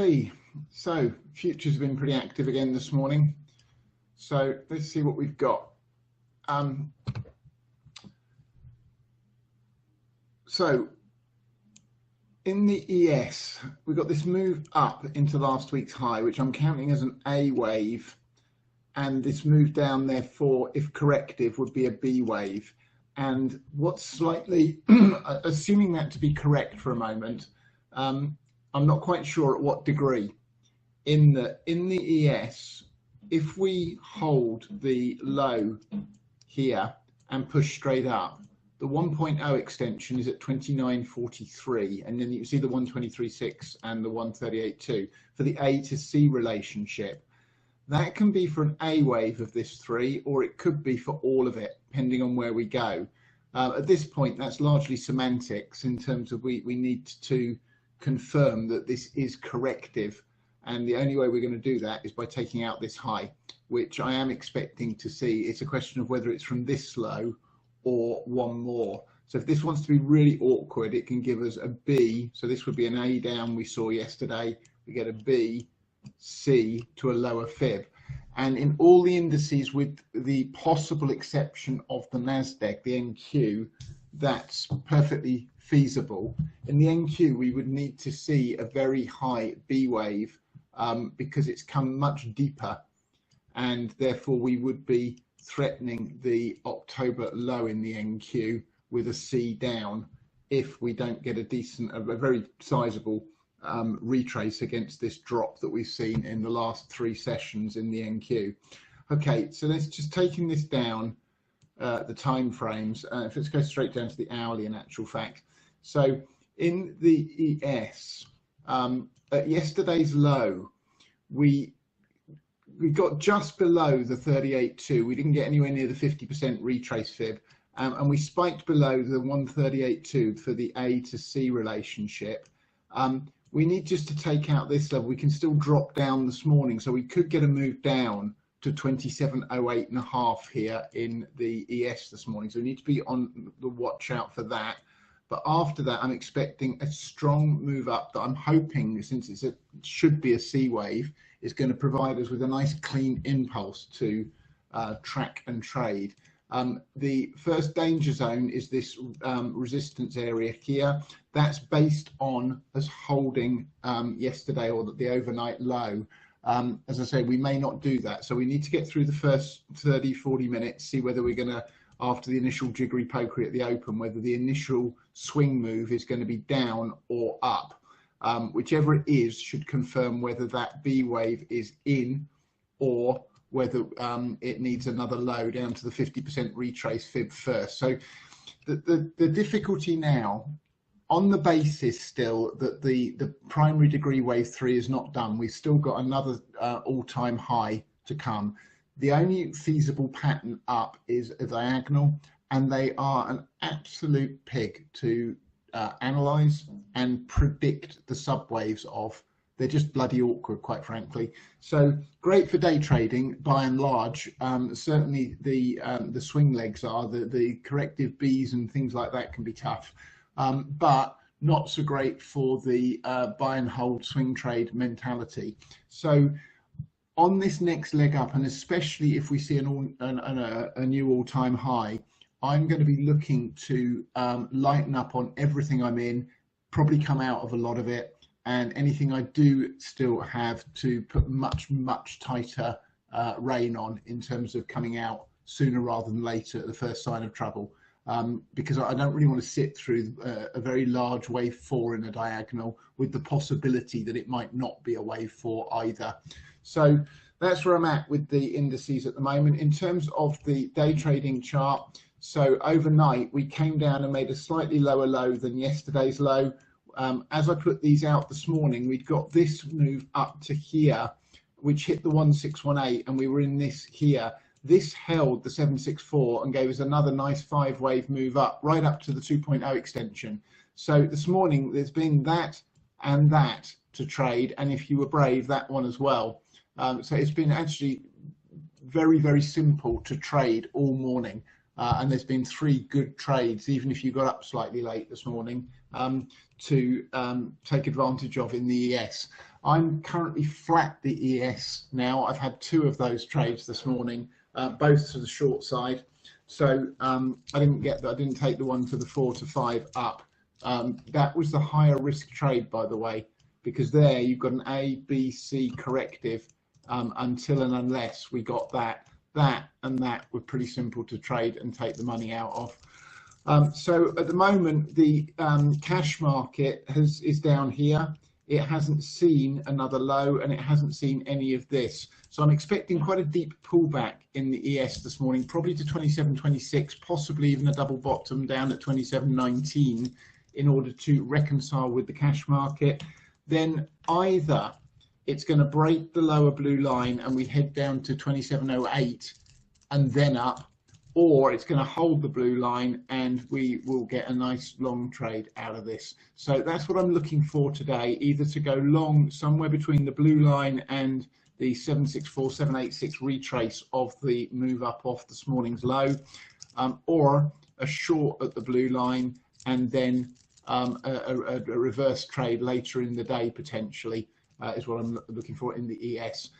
Hey, so futures have been pretty active again this morning. So let's see what we've got. So in the ES, we've got this move up into last week's high, which I'm counting as an A wave, and this move down, therefore, if corrective, would be a B wave. And what's slightly, assuming that to be correct for a moment, I'm not quite sure at what degree. In the ES, if we hold the low here and push straight up, the 1.0 extension is at 29.43, and then you see the 123.6 and the 138.2 for the A to C relationship. That can be for an A wave of this 3, or it could be for all of it, depending on where we go. At this point, that's largely semantics in terms of we need to confirm that this is corrective, and the only way we're going to do that is by taking out this high, which I am expecting to see. It's a question of whether it's from this low or one more. So if this wants to be really awkward, it can give us a B. So this would be an A down we saw yesterday. We get a B, C to a lower fib. And in all the indices, with the possible exception of the NASDAQ, the NQ, that's perfectly feasible. In the NQ, we would need to see a very high B wave because it's come much deeper, and therefore we would be threatening the October low in the NQ with a C down if we don't get a very sizable retrace against this drop that we've seen in the last 3 sessions in the NQ. Okay, so let's just taking this down the time frames. Let's go straight down to the hourly in actual fact. So in the ES, at yesterday's low, we got just below the 38.2. We didn't get anywhere near the 50% retrace fib, and we spiked below the 138.2 for the A to C relationship. We need just to take out this level. We can still drop down this morning, so we could get a move down to 27.08.5 here in the ES this morning. So we need to be on the watch out for that. But after that, I'm expecting a strong move up that I'm hoping, since it should be a C wave, is going to provide us with a nice clean impulse to track and trade. The first danger zone is this resistance area here. That's based on us holding yesterday or the overnight low. As I say, we may not do that. So we need to get through the first 30, 40 minutes, see whether we're going to, after the initial jiggery pokery at the open, whether the initial swing move is going to be down or up. Whichever it is should confirm whether that B wave is in or whether it needs another low down to the 50% retrace fib first. So the difficulty now, on the basis still that the primary degree wave 3 is not done, we've still got another all-time high to come. The only feasible pattern up is a diagonal, and they are an absolute pig to analyze and predict the subwaves of. They're just bloody awkward, quite frankly. So great for day trading by and large. Certainly the swing legs are, the corrective Bs and things like that can be tough, but not so great for the buy and hold swing trade mentality. So on this next leg up, and especially if we see a new all-time high, I'm going to be looking to lighten up on everything I'm in, probably come out of a lot of it, and anything I do still have to put much tighter rein on in terms of coming out sooner rather than later at the first sign of trouble, because I don't really want to sit through a very large wave 4 in a diagonal with the possibility that it might not be a wave 4 either. So that's where I'm at with the indices at the moment. In terms of the day trading chart, so overnight we came down and made a slightly lower low than yesterday's low. As I put these out this morning, we'd got this move up to here, which hit the 1618, and we were in this here. This held the 764 and gave us another nice 5-wave move up, right up to the 2.0 extension. So this morning, there's been that and that to trade, and if you were brave, that one as well. So it's been actually very simple to trade all morning. And there's been 3 good trades, even if you got up slightly late this morning, to take advantage of in the ES. I'm currently flat the ES now. I've had 2 of those trades this morning, both to the short side. So I didn't take the one for the 4 to 5 up. That was the higher risk trade, by the way, because there you've got an A, B, C corrective until and unless we got that and that were pretty simple to trade and take the money out of. So at the moment, the cash market is down here. It hasn't seen another low and it hasn't seen any of this. So I'm expecting quite a deep pullback in the ES this morning, probably to 27.26, possibly even a double bottom down at 27.19 in order to reconcile with the cash market. Then either it's going to break the lower blue line and we head down to 27.08 and then up, or it's going to hold the blue line and we will get a nice long trade out of this. So that's what I'm looking for today, either to go long somewhere between the blue line and the 764, 786 retrace of the move up off this morning's low, or a short at the blue line and then a reverse trade later in the day potentially is what I'm looking for in the ES.